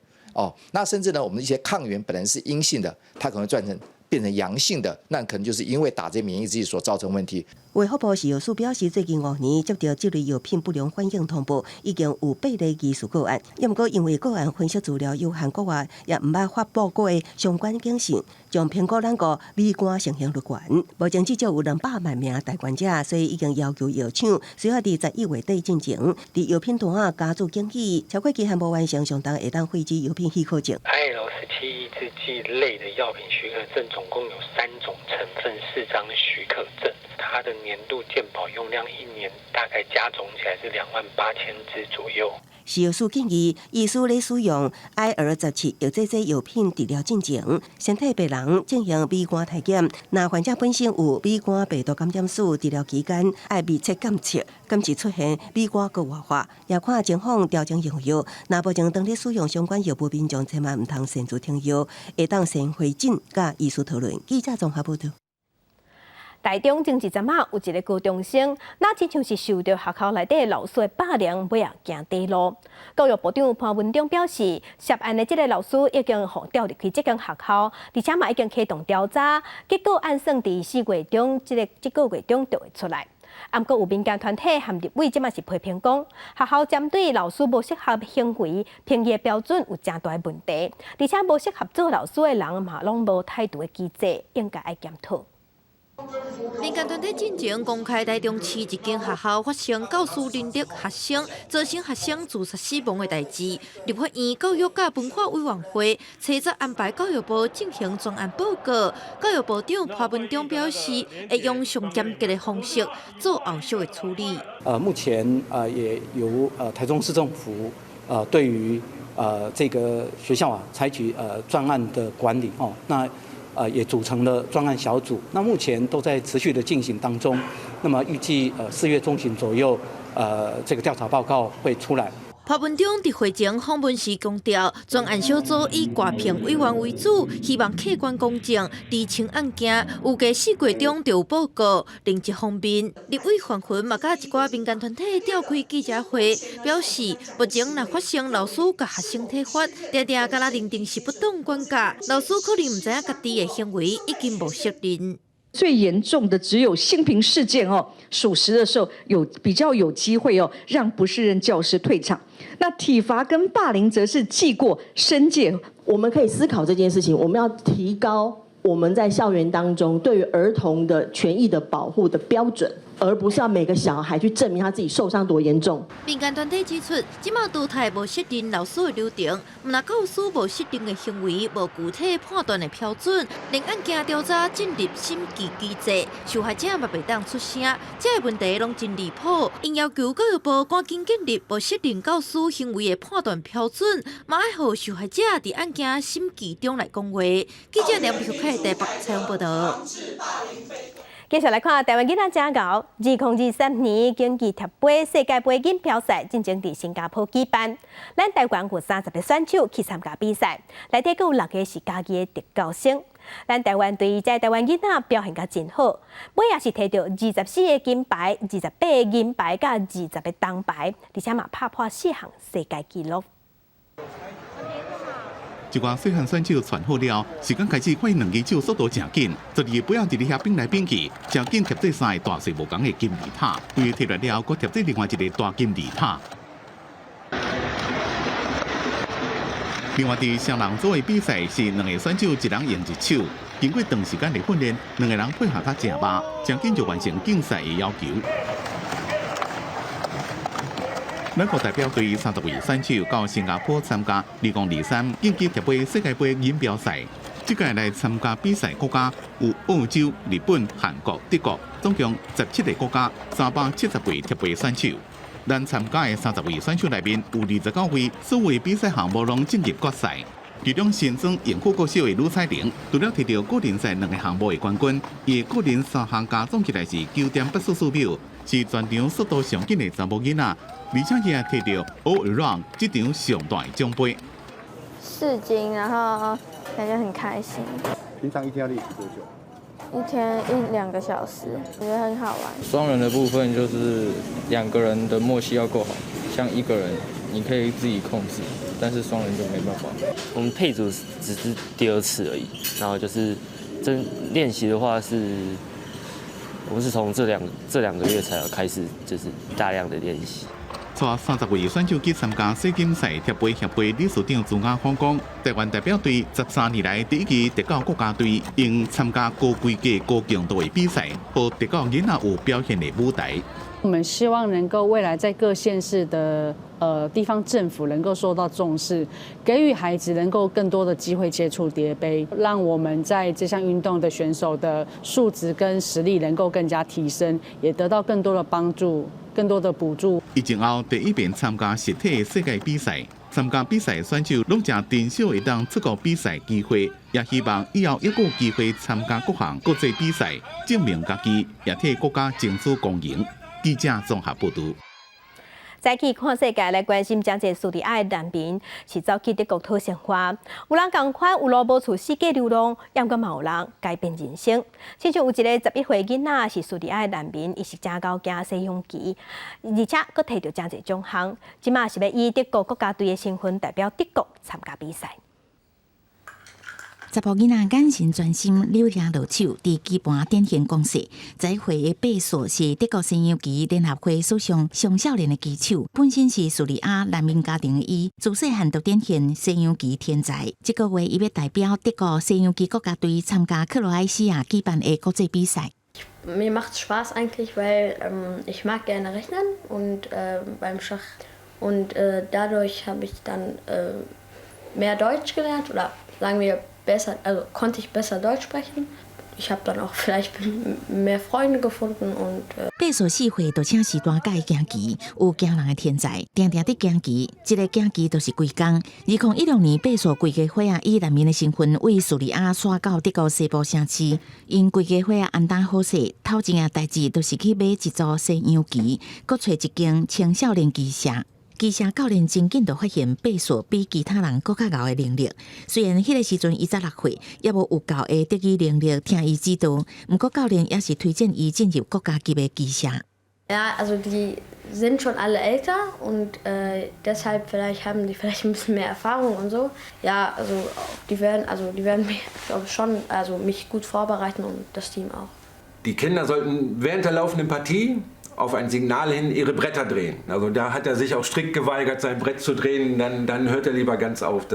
那甚至呢，我们的一些抗原本来是阴性的，它可能变成阳性的，那可能就是因为打这免疫剂所造成问题。卫福部食药署表示，最近5年接到这类药品不良反应通报，已经有8例疑似个案。也毋过因为个案分析资料有限国外，也毋捌发布过的相关警示，将评估咱国B肝盛行率悬。目前至少有200万名带患者，所以已经要求药厂需要伫11月底进前，伫药品单加注警语，超过期限无完成，相当会当废止药品许可证。IL-17抑制剂类的药品许可证总共有3种成分，4张许可证。它的年度健保用量1年大概加总起来是28000支左右。食药署建议，医师咧使用 IL-17药这药品治疗进前，身体病人进行 B 肝体检。若患者本身有 B 肝病毒感染史，治疗期间爱密切监测，敢是出现 B 肝个恶化，也看情况调整用药。若目前当咧使用相关药物，民众千万唔通擅自停药，会当先会诊，甲医师讨论。记者综合报道。台中前一阵有一个高中生，那亲像是受到学校内底老师的霸凌，尾啊行地路。教育部长潘文忠表示，涉案的这个老师已经被调入去这间学校，而且嘛已经启动调查，结果按算伫4月中，这个月中就会出来。不过有民间团体和立委即嘛是批评讲，学校针对老师无适合行为评议标准有真大问题，而且无适合做老师的人嘛拢无态度的机制，应该爱检讨。民间团体进前公开台中市一间学校发生教师凌辱学生，造成学生自杀死亡的代志。立法院教育甲文化委员会车则安排教育部进行专案报告。教育部长潘文忠表示，会用上严格的方式做后续的处理。目前也由台中市政府对于这个学校采取专案的管理那。也组成了专案小组，那目前都在持续的进行当中。那么预计4月中旬左右，这个调查报告会出来。潘文忠伫会前访问时强调，专案小组以挂评委员为主，希望客观公正厘清案件。预计4月中就有报告。另一方面，立委范云嘛甲一寡民间团体召开记者会，表示目前若发生老师甲学生体罚，常常甲咱认定是不当管教，老师可能唔知影家己的行为已经无责任。最严重的只有性平事件属实的时候比较有机会让不适任教师退场。那体罚跟霸凌则是记过申诫。我们可以思考这件事情，我们要提高我们在校园当中对于儿童的权益的保护的标准，而不是要每个小孩去证明他自己受伤多严重。民间团体指出，即马堕胎无设定老师的流程，毋但教师无设定的行为，无具体判断的标准，令案件调查进入审计机制，受害者嘛袂当出声，这个问题拢真离谱。因要求教育部赶紧建立无设定教师行为的判断标准，嘛爱互受害者伫案件审计中来讲话。记者梁碧凯台北采访报道。继续来看台湾囡仔真高，2023年竞技跳杯世界杯锦标赛进行伫新加坡举办，咱台湾有30个选手去参加比赛，内底有6个是家己的特教生。咱台湾队在台湾囡仔表现甲真好，尾也是摕到24个金牌、28个银牌、甲20个铜牌，而且嘛拍破4项世界纪录。一寡细汉选手传好了，时间开始发现两支手速度真紧，12个杯仔伫咧遐变来变去，真紧贴做3个大小无同的金字塔，规个摕来了，佫贴做另外一个大金字塔。另外，伫双人组的比赛是2个选手一人用一手，经过长时间的训练，2个人配合较正吧，真紧就完成竞赛的要求。咱国代表队30位选手到新加坡参加2023竞技跳杯世界杯锦标赛。这届来参加比赛国家有澳洲、日本、韩国、德国，总共17个国家，370位跳杯选手。咱参加的30位选手内面有29位，所有比赛项目拢进入决赛。其中新庄延福国小的吕彩玲，除了摕到个人赛2个项目的冠军，伊个人3项加总起来是9.84秒，是全场速度上紧的查某囡仔，而且伊也摕到 All Around 这场上大的奖杯。4金，然后感觉很开心。平常一天要练习多久？一天1-2个小时，我觉得很好玩。双人的部分就是2个人的默契要够好，像1个人你可以自己控制，但是双人就没办法。我们配组只是第2次而已，然后就是真练习的话是，我们是从这两个月才要开始，就是大量的练习。带30位选手去参加世锦赛跳杯协会理事长朱亚芳讲，台湾代表队13年来第一支特教国家队，用参加高规格、高强度的比赛，和特教囡仔有表现的舞台。我们希望能够未来在各县市的地方政府能够受到重视，给予孩子能够更多的机会接触蝶杯，让我们在这项运动的选手的素质跟实力能够更加提升，也得到更多的帮助。更多的补助。以前后第一遍参加实体的世界比赛，参加比赛的选手拢正珍惜会当出国比赛机会，也希望以后还有机会参加各项国际比赛，证明家己，也替国家争取公赢。记者综合报道。早起看世界来关心江浙苏里亚的难民是走去德国讨生活，有人共款有路无厝四界流浪，也阁嘛有人改变人生。亲像有一个11岁囡仔是苏里亚的难民，伊是正高行西洋棋，而且阁摕到真侪奖项，即马是要以德国国家队的身份代表德国参加比赛。查甫囡仔眼神专心，柳叶落手，伫棋盘展现攻势。这回的贝索是德国西洋棋联合会史上上少年的棋手，本身是叙利亚难民家庭的伊，自细汉就展现西洋棋天才。这个月，伊要代表德国西洋棋国家队参加克罗埃西亚举办的国际比赛。Mir macht Spaß eigentlich, weil ich mag gerne rechnen und beim Schach und dadurch habe ich dann mehr Deutsch gelernt oder sagen wir besser, also konnte ich besser Deutsch sprechen. Ich habe dann auch vielleicht mehr Freunde gefunden und 贝索4岁就请时段教伊行棋，有惊人的天才，定定伫行棋，一个行棋就是规工。2016年，贝索规家伙仔以难民的身份为叙利亚刷到德国西部城市，因规家伙仔安当好势，头一件代志就是去买一组西洋棋，搁找一间青少年棋社。棋社教练真紧就发现贝索比其他人搁较高的能力。虽然迄个时阵伊才6岁，也无有够的德语能力听伊指导，不过教练也是推荐伊进入国家级的棋社。Ja, also die sind schon alle älter und deshalb vielleicht haben die vielleicht ein bisschen mehr Erfahrung und so. Ja, also die werden mich, glaube ich, schon, also mich gut vorbereiten und das Team auch. Die Kinder sollten während der laufenden Partie auf ein Signal hin ihre Bretter drehen. Also da hat er sich auch strikt geweigert, sein Brett zu drehen, dann hört er lieber ganz auf.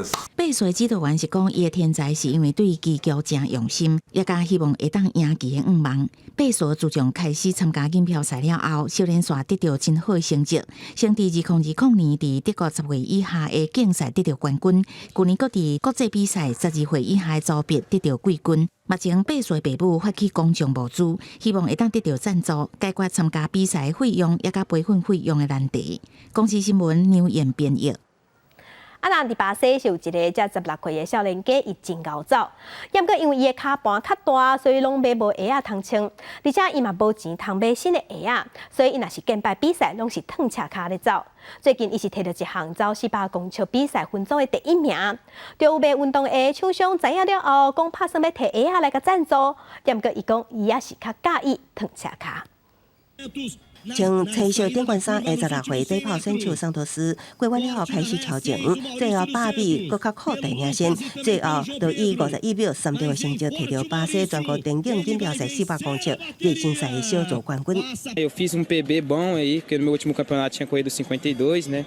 爬水指导员是讲，伊的天才是因为对击球真用心，也加希望会当赢棋的愿望。爬水自从开始参加锦标赛了后，少年线得到真好的成绩，先伫2020年伫德国10岁以下的竞赛得到冠军，去年佫伫国际比赛12岁以下的组别得到季军。目前爬水爸母发起公众募资，希望会当得到赞助，解决参加比赛费用也甲培训费用的难题。公司新闻牛燕编译。人伫巴西是有一个才16岁的少年家，伊真熬走，也毋过因为伊的骹盘较大，所以拢买无鞋仔通穿，而且伊嘛无钱通买新的鞋仔，所以伊若是竞摆比赛，拢是脱赤骹咧走。最近伊是摕到一项走400公尺比赛分组的第1名，就有卖运动鞋厂商知影了后，讲拍算要摕鞋仔来甲赞助，也毋过伊讲伊也是较介意脱赤骹。穿青色顶冠衫的16岁底炮选手桑托斯，过完了后开始超前，最后把比搁较靠第领先，最后就以51秒3的成绩摕到巴西全国电竞锦标赛400公尺热身赛的小组冠军。Eu fiz PB bom aí, porque no meu último campeonato tinha corrido 52, né?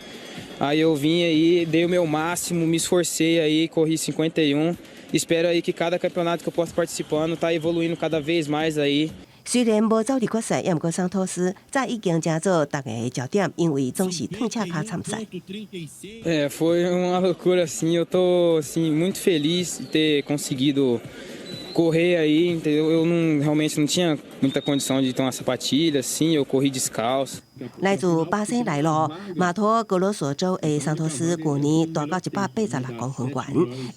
Aí eu vim aí, dei o meu máximo, me esforcei aí, corri 51. Espero aí que cada campeonato que eu possa participando tá evoluindo cada vez mais aí. 虽然无走入决赛，也毋过桑托斯早已经加做大家的焦点，因为总是脱赤骹参赛。Foi uma loucura assim. Eu tô assim muito feliz de ter conseguido correr aí, entendeu? Eu realmente não tinha muita condição de ter uma sapatilha, assim. Eu corri descalço. 来自巴西内陆马托格罗索州的桑托斯，去年大到186公分悬，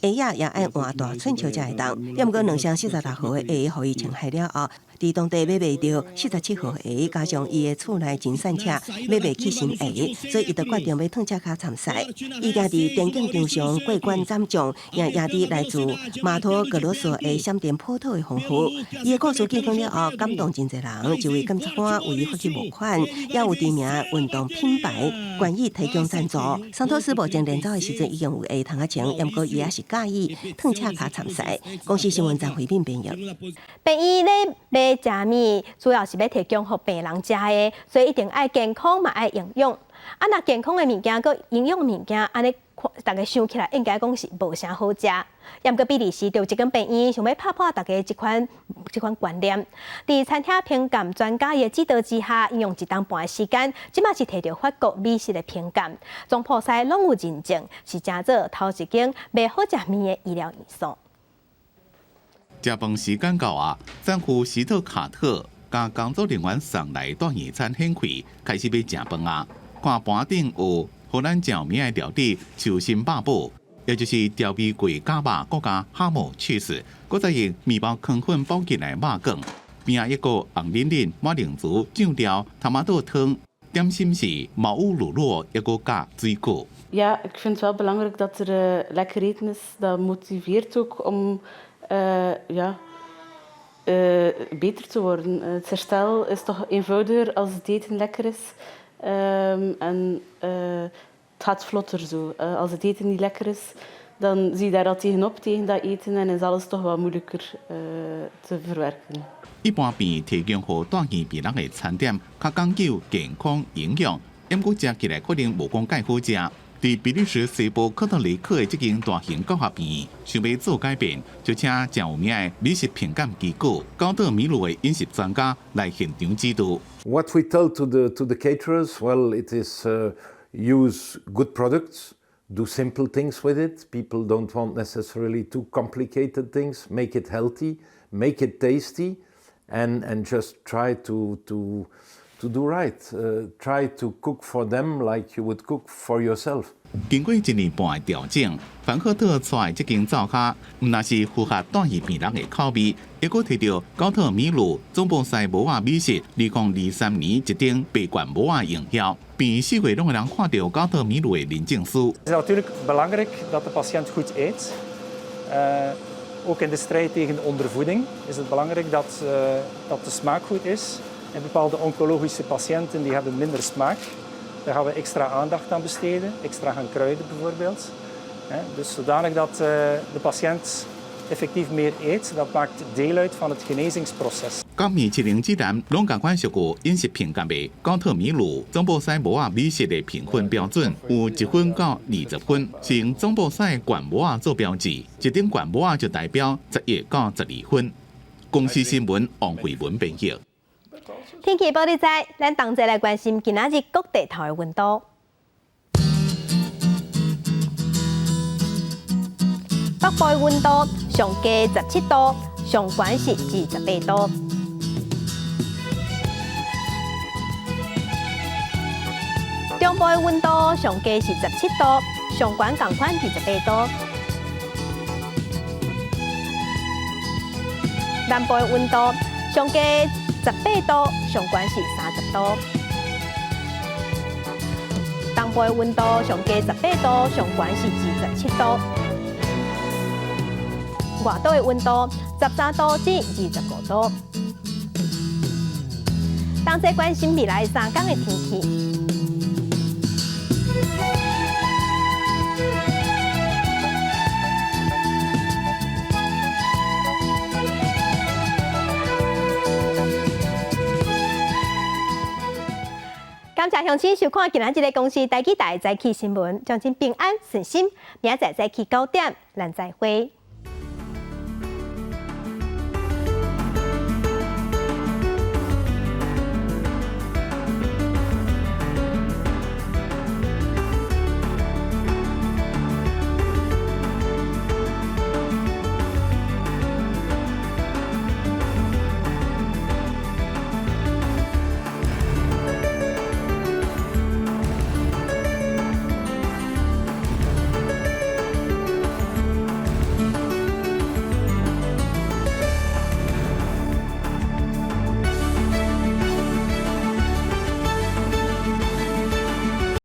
鞋仔也爱换大寸球才会当。也毋过2双46号的鞋，互伊穿害了后，伫当地买袂到47号鞋，加上伊的厝内真散车，买袂起新鞋，所以伊就决定要脱赤骹参赛。伊定伫电竞场上过关斩将，也赢伫来自马托格罗索的闪电波特的丰富。伊的故事见光了后，感动真侪人，一位检察官为伊发起募款，也有知名运动品牌愿意提供赞助。桑托斯目前练走的时阵已经有鞋通穿，也毋过伊也是介意脱赤骹参赛。公司新闻张慧斌编译。病院咧买食物，主要是要提供予病人食的，所以一定爱健康嘛爱营养。若健康的物件，佮营养物件，安尼大家想起来应该讲是无啥好食。也毋过比利时就有一间病院想要打破大家这款观念，伫餐厅评鉴专家的指导之下，应用1年半的时间，即马是摕到法国美食的评鉴，总破西拢有认证，是正做头一间卖好食面的医疗院所。食饭时间到啊，战俘史特卡特甲工作人员送来大野餐掀开，开始要食饭啊。看盘顶有荷兰著名的料理球心肉堡，也就是调味过假肉，搁加哈姆 cheese， 搁再用面包糠粉包起来肉卷，边啊一个红淋淋马铃薯酱料头毛豆汤，点心是毛乌乳酪，一个加水果。Ja, ik vind het wel belangrijk dat er lekker eten is. Dat motiveert ook om beter te worden. Het herstel is toch eenvoudiger als het eten lekker is. Het gaat vlotter zo. Als het eten niet lekker is, dan zie je daar al tegenop tegen dat eten en is alles toch wat moeilijker te verwerken. 一般便提供予大医病人的餐点，较讲究健康营养，不过食起来可能无讲介好食。伫比利时西部科特雷克的这间大型教学院，想要做改变，就请真有名的美食评鉴机构高德米鲁的饮食专家来现场指导。What we tell to the caterers, well, it is use good products, do simple things with it. People don't want necessarily too complicated things. Make it healthy, make it tasty, and just try to do right. Try to cook for them like you would cook for yourself. 经过1年半的调整，凡赫特出的这间灶卡，唔但是符合大医病人的口味，也佫摕到高特米鲁总部西无瓦美食2023年一顶8冠无瓦荣耀，全世界拢有人看到高特米鲁的认证书。Het is natuurlijk belangrijk dat de patiënt goed eet. Ook in de strijd tegen de ondervoeding is het belangrijk dat de smaak goed is. En bepaalde oncologische patiënten die hebben minder smaak. Daar gaan we extra aandacht aan besteden, extra gaan kruiden bijvoorbeeld. Dus zodanig dat de patiënt effectief meer eet, dat maakt deel uit van het genezingsproces. 到米其林指南拢共款俗过饮食评鉴的高特米鲁总部西摩仔美食的评分标准，有1分到20分，是用总部西原摩仔做标志，一顶原摩仔就代表11到12分。公司新闻王慧文编译。天气报你知，咱同齐来关心今仔日各地头的温度。北部的温度上低17度，上悬是28度。中部的温度上低是17度，上悬同款28度。南部的温度上低18度，上悬是30度。东部的温度上低18度，上悬是27度。外岛的温度13度至25度。同齐关心未来3天的天气。感谢乡亲收看今仔日的公视台记台早起新闻，将请平安顺心，明仔载早起9点，咱再会。